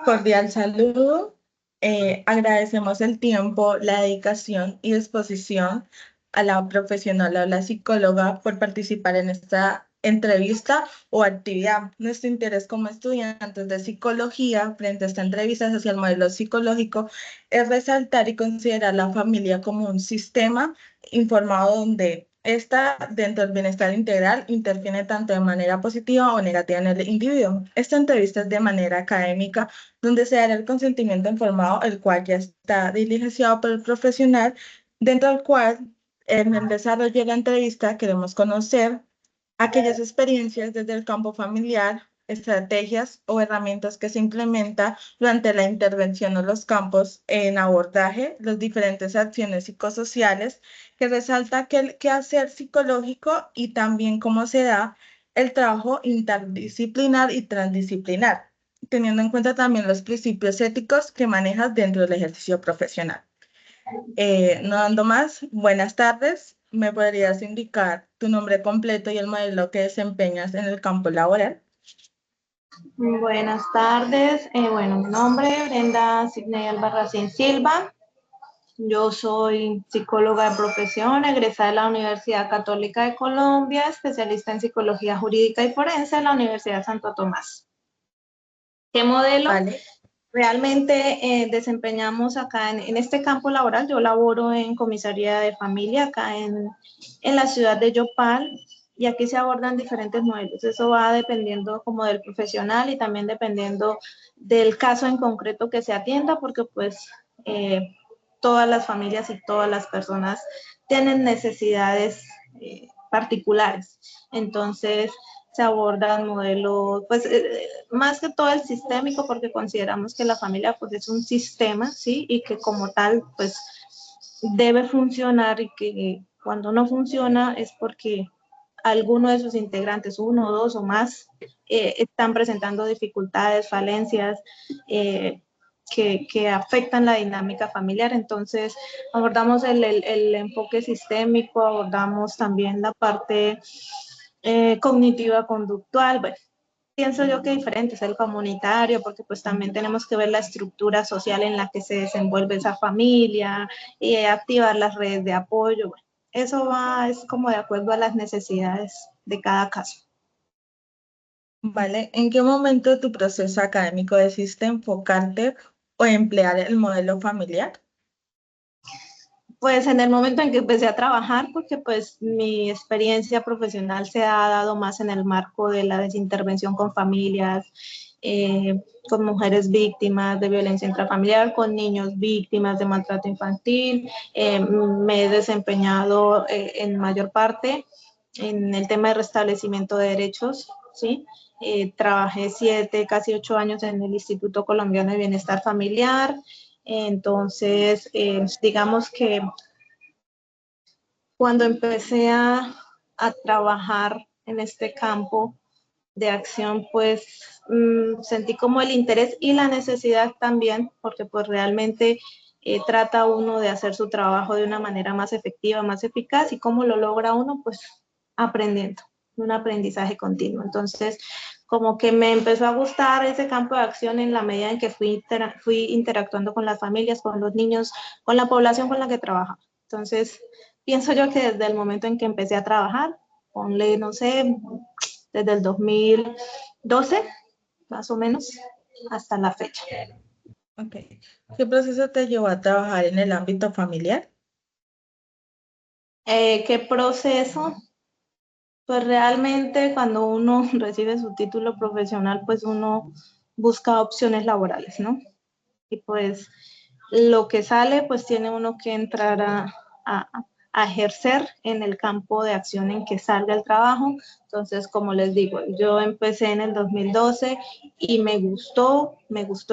Cordial saludo. Agradecemos el tiempo, la dedicación y disposición a la profesional o la psicóloga por participar en esta entrevista o actividad. Nuestro interés como estudiantes de psicología frente a esta entrevista hacia el modelo psicológico es resaltar y considerar la familia como un sistema informado donde esta, dentro del bienestar integral, interviene tanto de manera positiva o negativa en el individuo. Esta entrevista es de manera académica donde se dará el consentimiento informado, el cual ya está diligenciado por el profesional, dentro del cual en el desarrollo de la entrevista queremos conocer aquellas experiencias desde el campo familiar, estrategias o herramientas que se implementan durante la intervención en los campos en abordaje, las diferentes acciones psicosociales que resalta que el quehacer psicológico y también cómo se da el trabajo interdisciplinar y transdisciplinar, teniendo en cuenta también los principios éticos que manejas dentro del ejercicio profesional. No dando más, buenas tardes. ¿Me podrías indicar tu nombre completo y el modelo que desempeñas en el campo laboral? Buenas tardes. Bueno, mi nombre es Brenda Sidney Albarracín Silva. Yo soy psicóloga de profesión, egresada de la Universidad Católica de Colombia, especialista en psicología jurídica y forense de la Universidad Santo Tomás. ¿Qué modelo Vale, realmente desempeñamos acá en este campo laboral? Yo laboro en comisaría de familia acá en la ciudad de Yopal, y aquí se abordan diferentes modelos. Eso va dependiendo como del profesional y también dependiendo del caso en concreto que se atienda, porque pues todas las familias y todas las personas tienen necesidades particulares. Entonces, se abordan modelos, pues más que todo el sistémico, porque consideramos que la familia pues es un sistema, ¿sí? Y que como tal pues debe funcionar, y que cuando no funciona es porque alguno de sus integrantes, uno, dos o más, están presentando dificultades, falencias, que afectan la dinámica familiar. Entonces, abordamos el enfoque sistémico, abordamos también la parte cognitiva conductual. Bueno, pienso yo que diferente es el comunitario, porque pues también tenemos que ver la estructura social en la que se desenvuelve esa familia, y activar las redes de apoyo. Bueno, eso va, es como de acuerdo a las necesidades de cada caso. vale. ¿En qué momento de tu proceso académico decidiste enfocarte o emplear el modelo familiar? Pues en el momento en que empecé a trabajar, porque pues mi experiencia profesional se ha dado más en el marco de la desintervención con familias, con mujeres víctimas de violencia intrafamiliar, con niños víctimas de maltrato infantil. Me he desempeñado en mayor parte en el tema de restablecimiento de derechos, ¿sí? Trabajé 7, casi 8 años en el Instituto Colombiano de Bienestar Familiar. Entonces, digamos que cuando empecé a trabajar en este campo de acción, pues sentí como el interés y la necesidad también, porque pues realmente trata uno de hacer su trabajo de una manera más efectiva, más eficaz. ¿Y cómo lo logra uno? Pues aprendiendo, un aprendizaje continuo. Entonces, como que me empezó a gustar ese campo de acción en la medida en que fui interactuando con las familias, con los niños, con la población con la que trabajaba. Entonces, pienso yo que desde el momento en que empecé a trabajar, ponle, no sé, desde el 2012, más o menos, hasta la fecha. Ok. ¿Qué proceso te llevó a trabajar en el ámbito familiar? ¿Qué proceso? Pues realmente cuando uno recibe su título profesional, pues uno busca opciones laborales, ¿no? Y pues lo que sale, pues tiene uno que entrar a, a ejercer en el campo de acción en que salga el trabajo. Entonces, como les digo, yo empecé en el 2012 y me gustó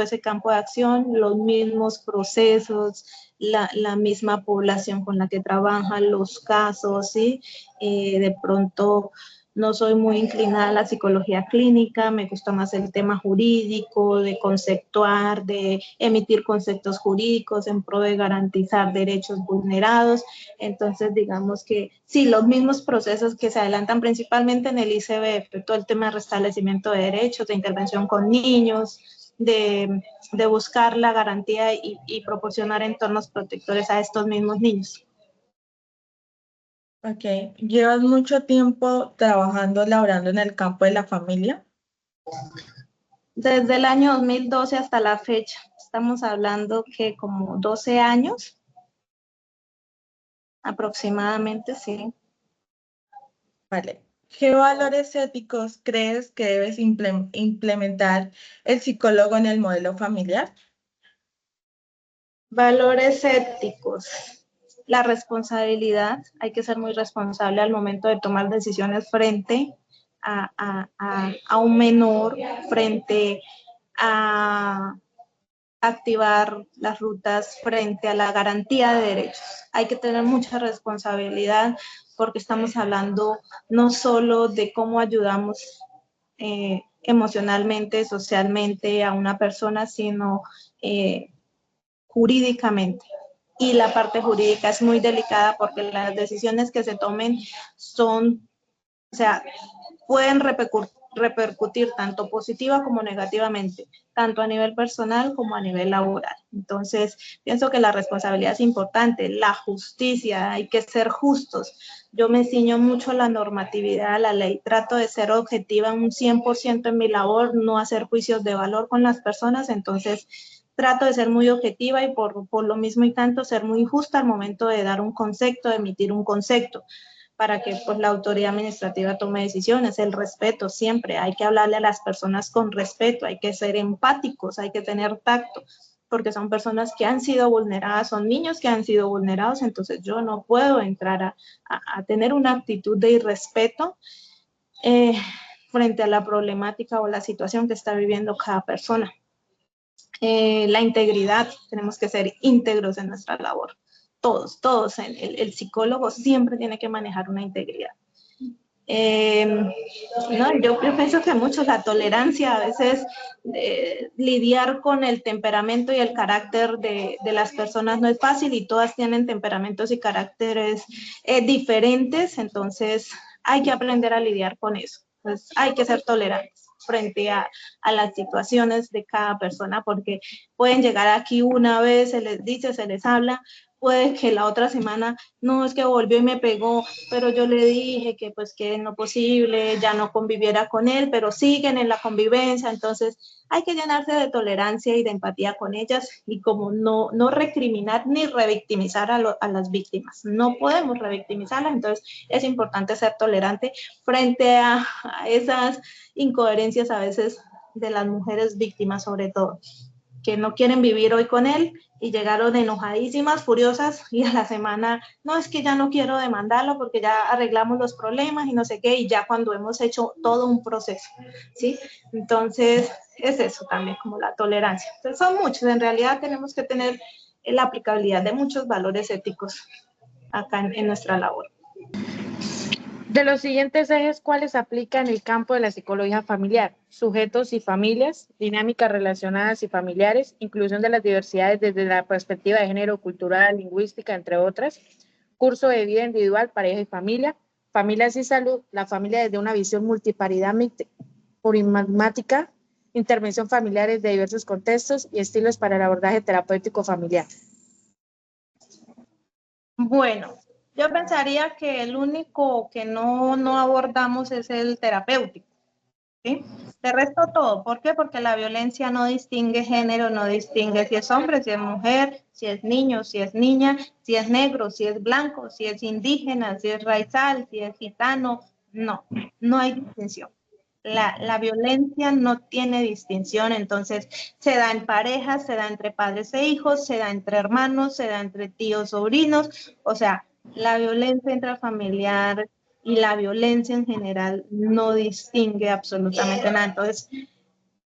ese campo de acción, los mismos procesos, la misma población con la que trabajan, los casos, ¿sí? De pronto no soy muy inclinada a la psicología clínica, me gusta más el tema jurídico, de conceptuar, de emitir conceptos jurídicos en pro de garantizar derechos vulnerados. Entonces, digamos que sí, los mismos procesos que se adelantan principalmente en el ICBF, todo el tema de restablecimiento de derechos, de intervención con niños, de buscar la garantía y proporcionar entornos protectores a estos mismos niños. Ok, ¿llevas mucho tiempo trabajando, laborando en el campo de la familia? Desde el año 2012 hasta la fecha, estamos hablando que como 12 años aproximadamente, sí. Vale. ¿Qué valores éticos crees que debes implementar el psicólogo en el modelo familiar? Valores éticos. La responsabilidad, hay que ser muy responsable al momento de tomar decisiones frente a un menor, frente a activar las rutas, frente a la garantía de derechos. Hay que tener mucha responsabilidad porque estamos hablando no solo de cómo ayudamos emocionalmente, socialmente a una persona, sino jurídicamente. Y la parte jurídica es muy delicada porque las decisiones que se tomen son, o sea, pueden repercutir tanto positiva como negativamente, tanto a nivel personal como a nivel laboral. Entonces, pienso que la responsabilidad es importante, la justicia, hay que ser justos. Yo me ciño mucho a la normatividad, a la ley, trato de ser objetiva un 100% en mi labor, no hacer juicios de valor con las personas, entonces trato de ser muy objetiva y por lo mismo y tanto ser muy justa al momento de dar un concepto, de emitir un concepto para que pues la autoridad administrativa tome decisiones, el respeto siempre, hay que hablarle a las personas con respeto, hay que ser empáticos, hay que tener tacto, porque son personas que han sido vulneradas, son niños que han sido vulnerados, entonces yo no puedo entrar a tener una actitud de irrespeto frente a la problemática o la situación que está viviendo cada persona. La integridad, tenemos que ser íntegros en nuestra labor. Todos, el psicólogo siempre tiene que manejar una integridad. No, yo pienso que mucho la tolerancia, a veces lidiar con el temperamento y el carácter de las personas no es fácil y todas tienen temperamentos y caracteres diferentes, entonces hay que aprender a lidiar con eso. Pues hay que ser tolerantes frente a las situaciones de cada persona, porque pueden llegar aquí una vez, se les dice, se les habla, puede que la otra semana, no, es que volvió y me pegó, pero yo le dije que pues que no posible, ya no conviviera con él, pero siguen en la convivencia, entonces hay que llenarse de tolerancia y de empatía con ellas y como no recriminar ni revictimizar a las víctimas, no podemos revictimizarlas, entonces es importante ser tolerante frente a esas incoherencias a veces de las mujeres víctimas sobre todo, que no quieren vivir hoy con él y llegaron enojadísimas, furiosas y a la semana, no, es que ya no quiero demandarlo porque ya arreglamos los problemas y no sé qué, y ya cuando hemos hecho todo un proceso, ¿sí? Entonces, es eso también, como la tolerancia. Entonces, son muchos, en realidad tenemos que tener la aplicabilidad de muchos valores éticos acá en nuestra labor. De los siguientes ejes, ¿cuáles aplican en el campo de la psicología familiar? Sujetos y familias, dinámicas relacionadas y familiares, inclusión de las diversidades desde la perspectiva de género, cultural, lingüística, entre otras, curso de vida individual, pareja y familia, familias y salud, la familia desde una visión plurimática, intervención familiares de diversos contextos y estilos para el abordaje terapéutico familiar. Bueno, yo pensaría que el único que no abordamos es el terapéutico, ¿sí? De resto todo. ¿Por qué? Porque la violencia no distingue género, no distingue si es hombre, si es mujer, si es niño, si es niña, si es negro, si es blanco, si es indígena, si es raizal, si es gitano. No hay distinción. La violencia no tiene distinción, entonces se da en parejas, se da entre padres e hijos, se da entre hermanos, se da entre tíos, sobrinos, o sea, la violencia intrafamiliar y la violencia en general no distingue absolutamente nada, entonces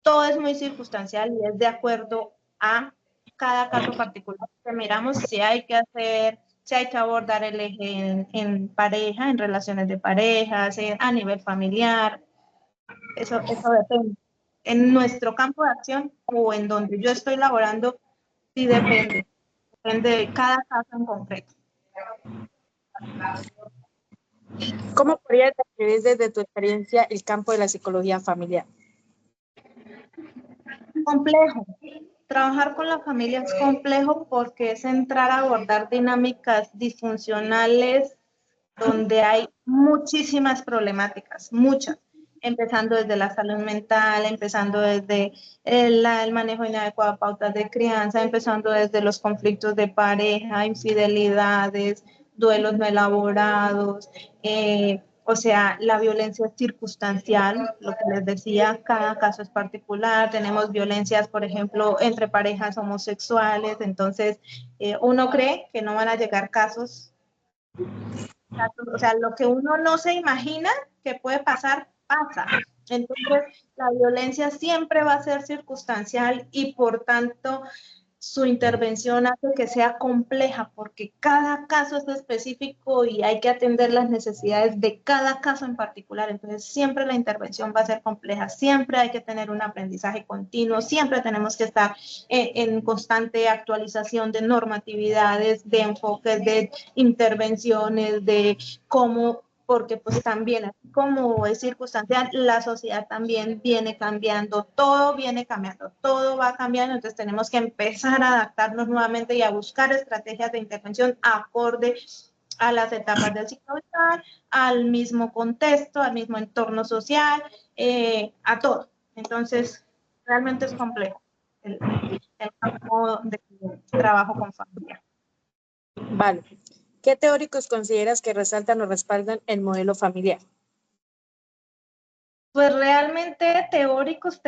todo es muy circunstancial y es de acuerdo a cada caso particular que miramos si hay que hacer, si hay que abordar el eje en pareja, en relaciones de parejas, a nivel familiar. Eso depende. En nuestro campo de acción o en donde yo estoy laborando, sí depende. Depende de cada caso en concreto. ¿Cómo podrías describir desde tu experiencia el campo de la psicología familiar? complejo. Trabajar con la familia es complejo porque es entrar a abordar dinámicas disfuncionales donde hay muchísimas problemáticas, muchas, empezando desde la salud mental, empezando desde el manejo inadecuado de pautas de crianza, empezando desde los conflictos de pareja, infidelidades, duelos no elaborados, o sea, la violencia es circunstancial, lo que les decía, cada caso es particular. Tenemos violencias, por ejemplo, entre parejas homosexuales, entonces uno cree que no van a llegar casos, o sea, lo que uno no se imagina que puede pasar, pasa. Entonces, la violencia siempre va a ser circunstancial y por tanto su intervención hace que sea compleja porque cada caso es específico y hay que atender las necesidades de cada caso en particular. Entonces, siempre la intervención va a ser compleja, siempre hay que tener un aprendizaje continuo, siempre tenemos que estar en constante actualización de normatividades, de enfoques, de intervenciones, de cómo, porque pues también, como es circunstancial, la sociedad también viene cambiando, todo viene cambiando, todo va cambiando, entonces tenemos que empezar a adaptarnos nuevamente y a buscar estrategias de intervención acorde a las etapas del ciclo vital, al mismo contexto, al mismo entorno social, a todo. Entonces, realmente es complejo el campo de trabajo con familia. Vale. ¿Qué teóricos consideras que resaltan o respaldan el modelo familiar? Pues realmente teóricos,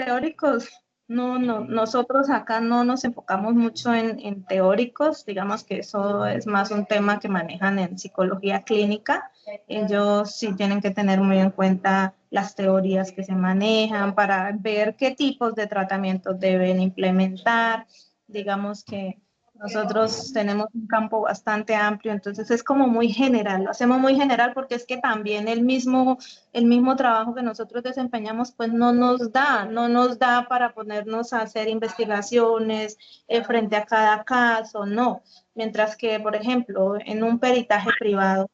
nosotros acá no nos enfocamos mucho en teóricos, digamos que eso es más un tema que manejan en psicología clínica. Ellos sí tienen que tener muy en cuenta las teorías que se manejan para ver qué tipos de tratamientos deben implementar. Digamos que nosotros tenemos un campo bastante amplio, entonces es como muy general, lo hacemos muy general porque es que también el mismo trabajo que nosotros desempeñamos, pues no nos da para ponernos a hacer investigaciones frente a cada caso, no. Mientras que, por ejemplo, en un peritaje privado,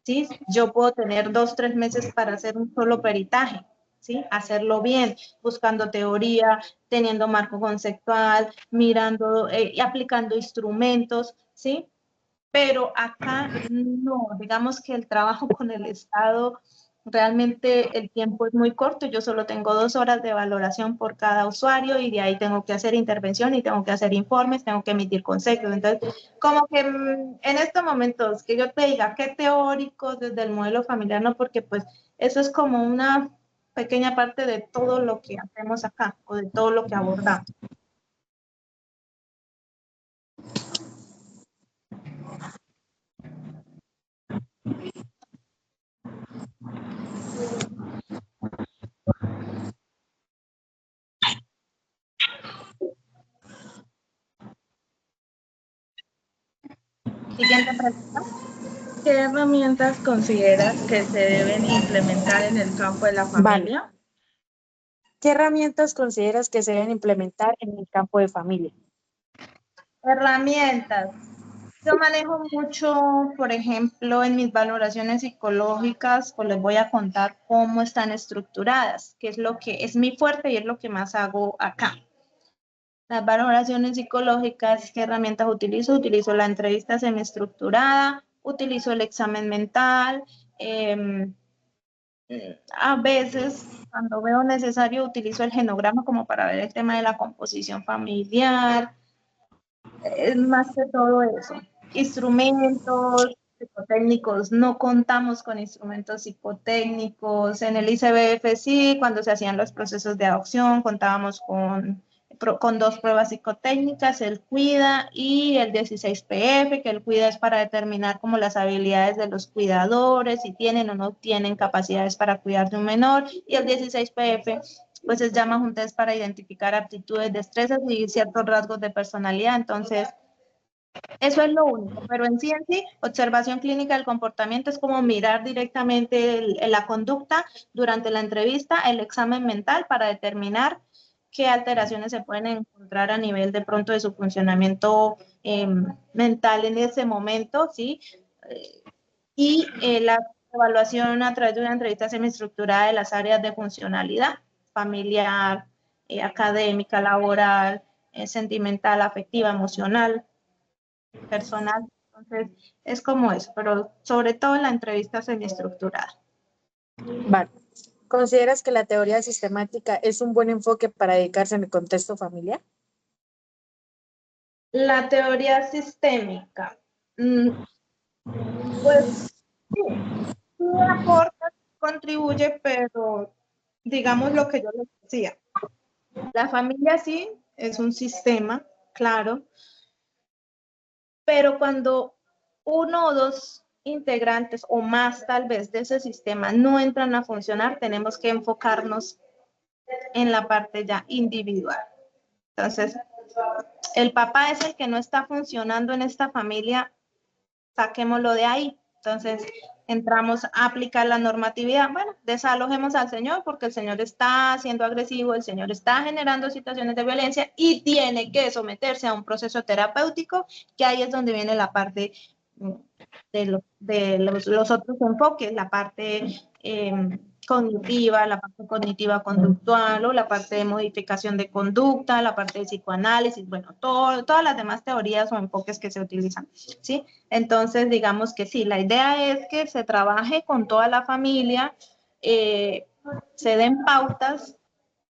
¿sí? Yo puedo tener 2, 3 meses para hacer un solo peritaje, ¿sí? Hacerlo bien, buscando teoría, teniendo marco conceptual, mirando y aplicando instrumentos, ¿sí? Pero acá no, digamos que el trabajo con el Estado, realmente el tiempo es muy corto, yo solo tengo 2 horas de valoración por cada usuario y de ahí tengo que hacer intervención y tengo que hacer informes, tengo que emitir conceptos. Entonces, como que en estos momentos que yo te diga qué teóricos desde el modelo familiar, no, porque pues eso es como una pequeña parte de todo lo que hacemos acá o de todo lo que abordamos. Siguiente pregunta. ¿Qué herramientas consideras que se deben implementar en el campo de la familia? Vale. ¿Qué herramientas consideras que se deben implementar en el campo de familia? Herramientas. Yo manejo mucho, por ejemplo, en mis valoraciones psicológicas, pues les voy a contar cómo están estructuradas, que es lo que es mi fuerte y es lo que más hago acá. Las valoraciones psicológicas, ¿qué herramientas utilizo? Utilizo la entrevista semiestructurada, utilizo el examen mental, a veces, cuando veo necesario, utilizo el genograma como para ver el tema de la composición familiar, es más que todo eso. Instrumentos psicotécnicos, no contamos con instrumentos psicotécnicos. En el ICBF sí, cuando se hacían los procesos de adopción, contábamos con 2 pruebas psicotécnicas, el CUIDA y el 16PF, que el CUIDA es para determinar como las habilidades de los cuidadores, si tienen o no tienen capacidades para cuidar de un menor, y el 16PF pues es ya más un test para identificar aptitudes, destrezas y ciertos rasgos de personalidad. Entonces, eso es lo único, pero en sí, observación clínica del comportamiento es como mirar directamente la conducta durante la entrevista, el examen mental para determinar qué alteraciones se pueden encontrar a nivel de pronto de su funcionamiento mental en ese momento, ¿sí? Y la evaluación a través de una entrevista semiestructurada de las áreas de funcionalidad familiar, académica, laboral, sentimental, afectiva, emocional, personal. Entonces, es como eso, pero sobre todo la entrevista semiestructurada. Vale. ¿Consideras que la teoría sistemática es un buen enfoque para dedicarse en el contexto familiar? La teoría sistémica, pues sí aporta, contribuye, pero digamos lo que yo les decía. La familia sí es un sistema, claro, pero cuando uno o dos integrantes o más tal vez de ese sistema no entran a funcionar, tenemos que enfocarnos en la parte ya individual. Entonces, el papá es el que no está funcionando en esta familia, saquémoslo de ahí. Entonces, entramos a aplicar la normatividad. Bueno, desalojemos al señor porque el señor está siendo agresivo, el señor está generando situaciones de violencia y tiene que someterse a un proceso terapéutico, que ahí es donde viene la parte de los otros enfoques, la parte cognitiva, la parte cognitiva conductual o la parte de modificación de conducta, la parte de psicoanálisis, bueno, todas las demás teorías o enfoques que se utilizan, ¿sí? Entonces, digamos que sí, la idea es que se trabaje con toda la familia, se den pautas,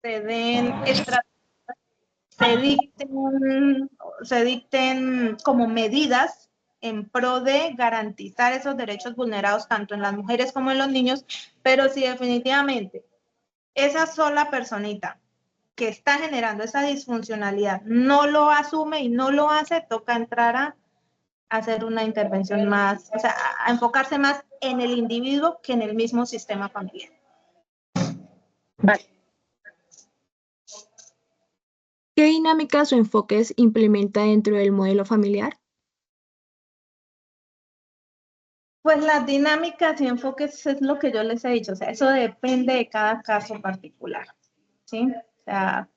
se den estrategias, se dicten como medidas en pro de garantizar esos derechos vulnerados tanto en las mujeres como en los niños, pero si definitivamente esa sola personita que está generando esa disfuncionalidad no lo asume y no lo hace, toca entrar a hacer una intervención más, o sea, a enfocarse más en el individuo que en el mismo sistema familiar. Vale. ¿Qué dinámicas o enfoques implementa dentro del modelo familiar? Pues las dinámicas y enfoques es lo que yo les he dicho, o sea, eso depende de cada caso particular, ¿sí? O sea,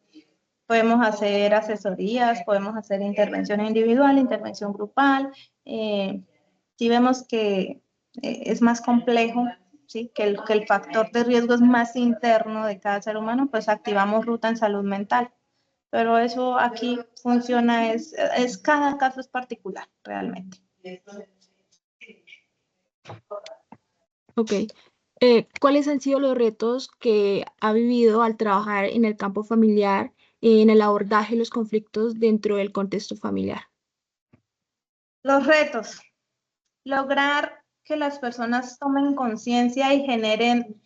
podemos hacer asesorías, podemos hacer intervención individual, intervención grupal. Si vemos que es más complejo, ¿sí? Que el factor de riesgo es más interno de cada ser humano, pues activamos ruta en salud mental. Pero eso aquí funciona, cada caso es particular, realmente. Ok. ¿Cuáles han sido los retos que ha vivido al trabajar en el campo familiar, en el abordaje de los conflictos dentro del contexto familiar? Los retos. Lograr que las personas tomen conciencia y generen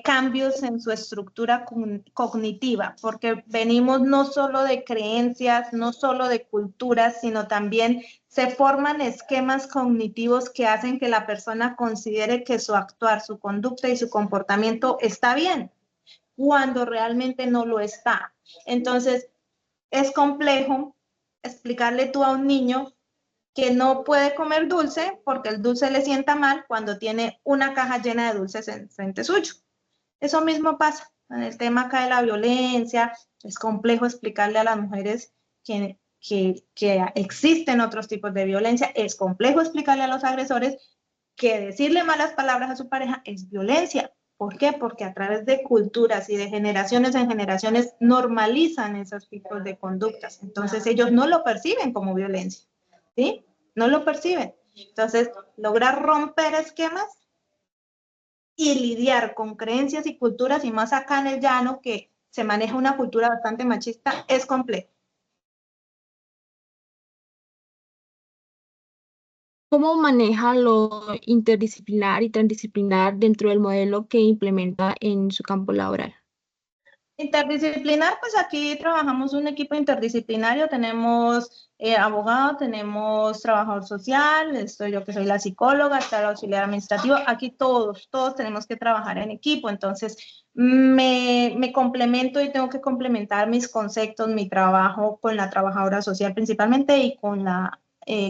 cambios en su estructura cognitiva, porque venimos no solo de creencias, no solo de culturas, sino también se forman esquemas cognitivos que hacen que la persona considere que su actuar, su conducta y su comportamiento está bien, cuando realmente no lo está. Entonces, es complejo explicarle tú a un niño que no puede comer dulce porque el dulce le sienta mal cuando tiene una caja llena de dulces en frente suyo. Eso mismo pasa en el tema acá de la violencia. Es complejo explicarle a las mujeres que existen otros tipos de violencia. Es complejo explicarle a los agresores que decirle malas palabras a su pareja es violencia. ¿Por qué? Porque a través de culturas y de generaciones en generaciones normalizan esos tipos de conductas. Entonces ellos no lo perciben como violencia, ¿sí? No lo perciben. Entonces, lograr romper esquemas y lidiar con creencias y culturas, y más acá en el llano, que se maneja una cultura bastante machista, es complejo. ¿Cómo maneja lo interdisciplinar y transdisciplinar dentro del modelo que implementa en su campo laboral? Interdisciplinar, pues aquí trabajamos un equipo interdisciplinario, tenemos abogado, tenemos trabajador social, estoy yo que soy la psicóloga, está el auxiliar administrativo, aquí todos tenemos que trabajar en equipo, entonces me complemento y tengo que complementar mis conceptos, mi trabajo con la trabajadora social principalmente y con la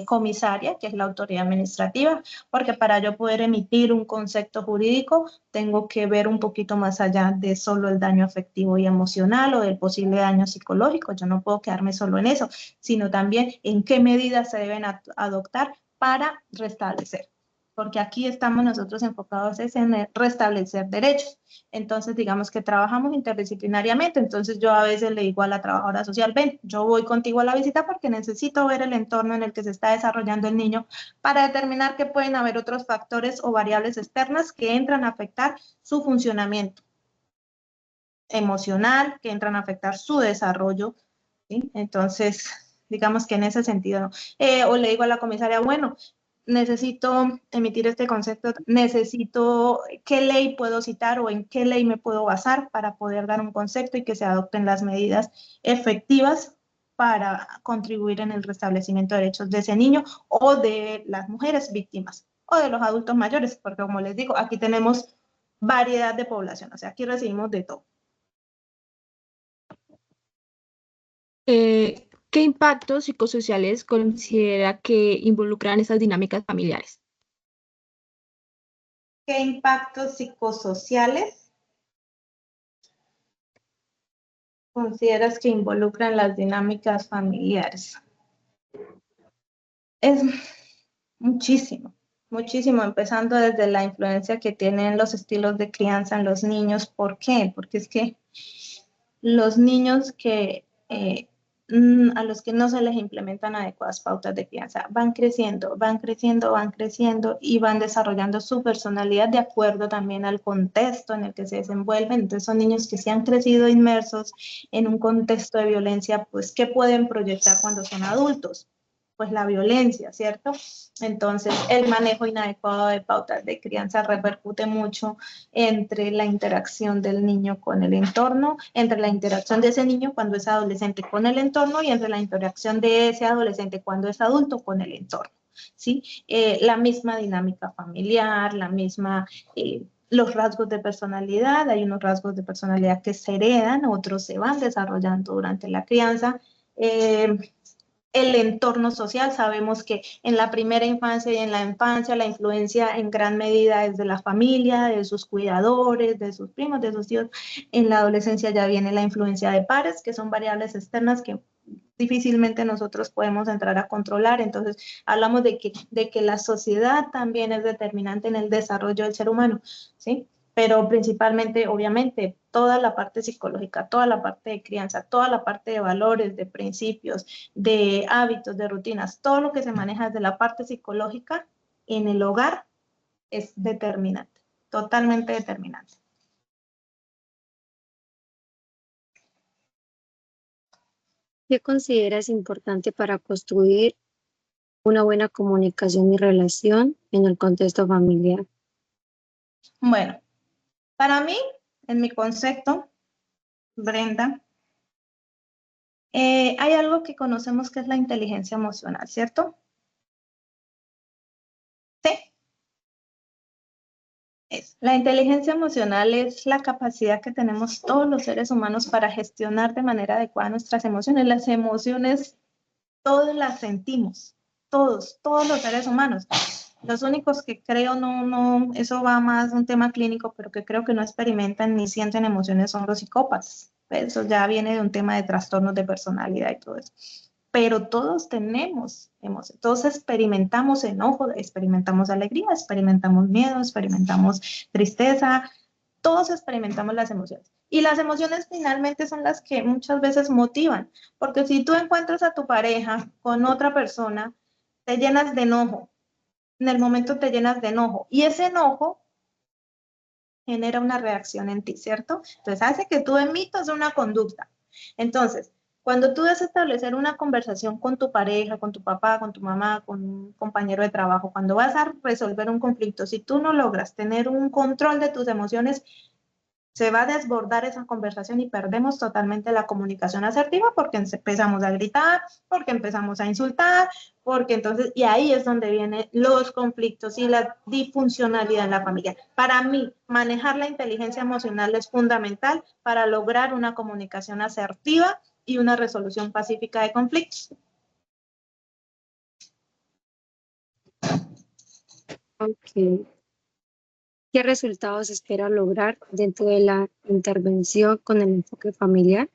comisaria, que es la autoridad administrativa, porque para yo poder emitir un concepto jurídico tengo que ver un poquito más allá de solo el daño afectivo y emocional o del posible daño psicológico. Yo no puedo quedarme solo en eso, sino también en qué medidas se deben adoptar para restablecer. porque aquí estamos nosotros enfocados en restablecer derechos. Entonces, digamos que trabajamos interdisciplinariamente, entonces yo a veces le digo a la trabajadora social, ven, yo voy contigo a la visita porque necesito ver el entorno en el que se está desarrollando el niño para determinar que pueden haber otros factores o variables externas que entran a afectar su funcionamiento emocional, que entran a afectar su desarrollo, ¿sí? Entonces, digamos que en ese sentido, ¿no? O le digo a la comisaria, bueno, necesito emitir este concepto, necesito qué ley puedo citar o en qué ley me puedo basar para poder dar un concepto y que se adopten las medidas efectivas para contribuir en el restablecimiento de derechos de ese niño o de las mujeres víctimas o de los adultos mayores, porque como les digo, aquí tenemos variedad de población, o sea, aquí recibimos de todo. ¿Qué impactos psicosociales considera que involucran esas dinámicas familiares? ¿Qué impactos psicosociales consideras que involucran las dinámicas familiares? Es muchísimo, muchísimo, empezando desde la influencia que tienen los estilos de crianza en los niños. ¿Por qué? Porque es que los niños que a los que no se les implementan adecuadas pautas de crianza van creciendo, van creciendo, van creciendo y van desarrollando su personalidad de acuerdo también al contexto en el que se desenvuelven. Entonces son niños que se han crecido inmersos en un contexto de violencia, pues ¿qué pueden proyectar cuando son adultos? Pues la violencia, ¿cierto? Entonces el manejo inadecuado de pautas de crianza repercute mucho entre la interacción del niño con el entorno, entre la interacción de ese niño cuando es adolescente con el entorno y entre la interacción de ese adolescente cuando es adulto con el entorno, ¿sí? La misma dinámica familiar, la misma... los rasgos de personalidad, hay unos rasgos de personalidad que se heredan, otros se van desarrollando durante la crianza. El entorno social, sabemos que en la primera infancia y en la infancia la influencia en gran medida es de la familia, de sus cuidadores, de sus primos, de sus tíos. En la adolescencia ya viene la influencia de pares, que son variables externas que difícilmente nosotros podemos entrar a controlar. Entonces, hablamos de que la sociedad también es determinante en el desarrollo del ser humano, ¿sí? Pero principalmente, obviamente, toda la parte psicológica, toda la parte de crianza, toda la parte de valores, de principios, de hábitos, de rutinas, todo lo que se maneja desde la parte psicológica en el hogar es determinante, totalmente determinante. ¿Qué consideras importante para construir una buena comunicación y relación en el contexto familiar? Bueno, para mí, en mi concepto, Brenda, hay algo que conocemos que es la inteligencia emocional, ¿cierto? Sí. La inteligencia emocional es la capacidad que tenemos todos los seres humanos para gestionar de manera adecuada nuestras emociones. Las emociones, todos las sentimos, todos los seres humanos. Los únicos que creo eso va más a un tema clínico, pero que creo que no experimentan ni sienten emociones son los psicópatas. Eso ya viene de un tema de trastornos de personalidad y todo eso. Pero todos tenemos emociones, todos experimentamos enojo, experimentamos alegría, experimentamos miedo, experimentamos tristeza, todos experimentamos las emociones. Y las emociones finalmente son las que muchas veces motivan, porque si tú encuentras a tu pareja con otra persona, te llenas de enojo, en el momento te llenas de enojo, y ese enojo genera una reacción en ti, ¿cierto? Entonces hace que tú emitas una conducta. Entonces, cuando tú vas a establecer una conversación con tu pareja, con tu papá, con tu mamá, con un compañero de trabajo, cuando vas a resolver un conflicto, si tú no logras tener un control de tus emociones, se va a desbordar esa conversación y perdemos totalmente la comunicación asertiva porque empezamos a gritar, porque empezamos a insultar, porque entonces, y ahí es donde vienen los conflictos y la disfuncionalidad en la familia. Para mí, manejar la inteligencia emocional es fundamental para lograr una comunicación asertiva y una resolución pacífica de conflictos. Okay. ¿Qué resultados espera lograr dentro de la intervención con el enfoque familiar?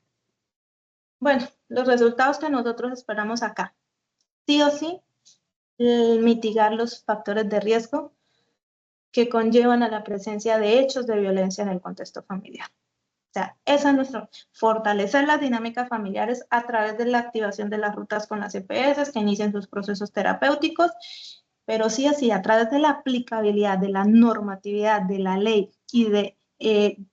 Bueno, los resultados que nosotros esperamos acá, sí o sí, mitigar los factores de riesgo, que conllevan a la presencia de hechos de violencia en el contexto familiar. O sea, esa es nuestra, fortalecer las dinámicas familiares a través de la activación de las rutas con las EPS, que inicien sus procesos terapéuticos, pero sí así, a través de la aplicabilidad de la normatividad de la ley y de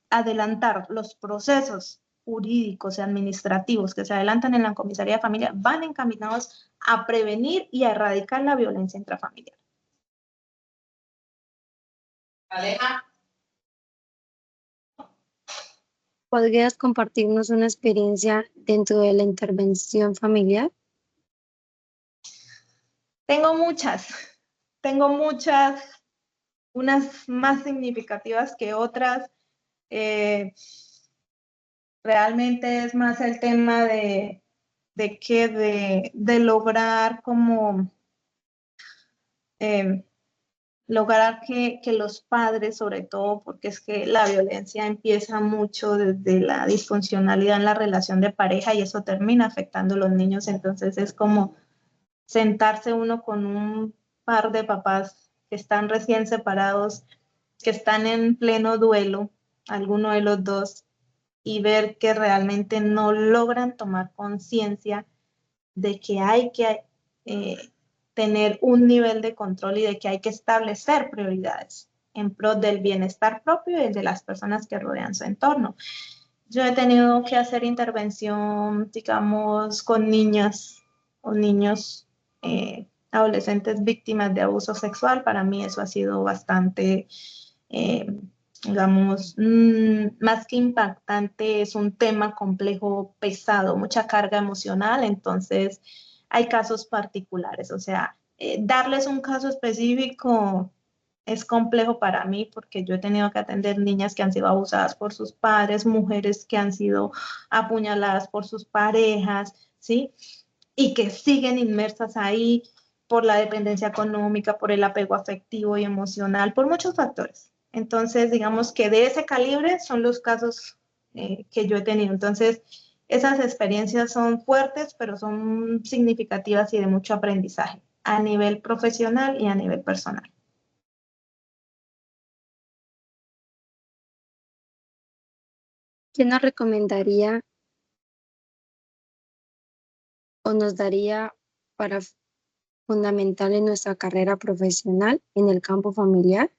adelantar los procesos jurídicos y administrativos que se adelantan en la comisaría de familia, van encaminados a prevenir y a erradicar la violencia intrafamiliar. Aleja. ¿Podrías compartirnos una experiencia dentro de la intervención familiar? Tengo muchas, unas más significativas que otras. Realmente es más el tema de lograr como lograr que los padres, sobre todo, porque es que la violencia empieza mucho desde la disfuncionalidad en la relación de pareja y eso termina afectando a los niños, entonces es como sentarse uno con un par de papás que están recién separados, que están en pleno duelo, alguno de los dos, y ver que realmente no logran tomar conciencia de que hay que tener un nivel de control y de que hay que establecer prioridades en pro del bienestar propio y el de las personas que rodean su entorno. Yo he tenido que hacer intervención, digamos, con niñas o niños adolescentes víctimas de abuso sexual. Para mí eso ha sido bastante, digamos, más que impactante, es un tema complejo, pesado, mucha carga emocional, entonces hay casos particulares, o sea, darles un caso específico es complejo para mí porque yo he tenido que atender niñas que han sido abusadas por sus padres, mujeres que han sido apuñaladas por sus parejas, ¿sí? Y que siguen inmersas ahí por la dependencia económica, por el apego afectivo y emocional, por muchos factores. Entonces, digamos que de ese calibre son los casos que yo he tenido. Entonces, esas experiencias son fuertes, pero son significativas y de mucho aprendizaje a nivel profesional y a nivel personal. ¿Qué nos recomendaría o nos daría para fundamental en nuestra carrera profesional en el campo familiar?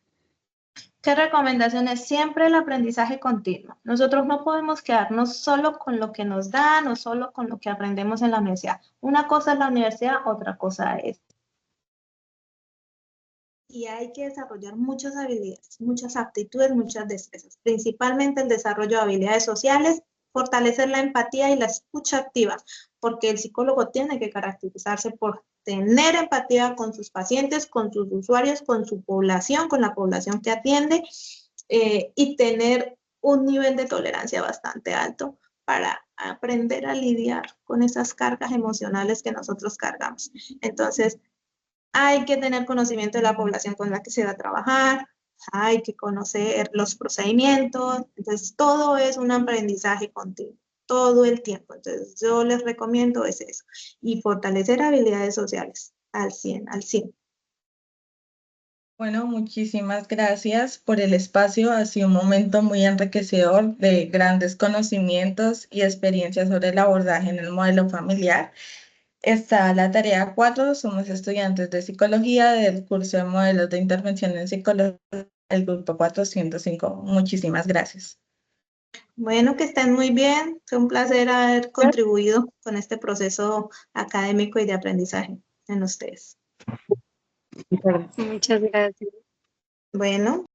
¿Qué recomendaciones? Siempre el aprendizaje continuo. Nosotros no podemos quedarnos solo con lo que nos dan o solo con lo que aprendemos en la universidad. Una cosa es la universidad, otra cosa es. Y hay que desarrollar muchas habilidades, muchas aptitudes, muchas destrezas. Principalmente el desarrollo de habilidades sociales, fortalecer la empatía y la escucha activa, porque el psicólogo tiene que caracterizarse por tener empatía con sus pacientes, con sus usuarios, con su población, con la población que atiende, y tener un nivel de tolerancia bastante alto para aprender a lidiar con esas cargas emocionales que nosotros cargamos. Entonces, hay que tener conocimiento de la población con la que se va a trabajar, hay que conocer los procedimientos, entonces todo es un aprendizaje continuo, todo el tiempo. Entonces yo les recomiendo es eso, y fortalecer habilidades sociales al 100, al 100. Bueno, muchísimas gracias por el espacio. Ha sido un momento muy enriquecedor de grandes conocimientos y experiencias sobre el abordaje en el modelo familiar. Está la tarea 4. Somos estudiantes de psicología del curso de modelos de intervención en psicología del grupo 405. Muchísimas gracias. Bueno, que estén muy bien. Fue un placer haber contribuido con este proceso académico y de aprendizaje en ustedes. Muchas gracias. Bueno.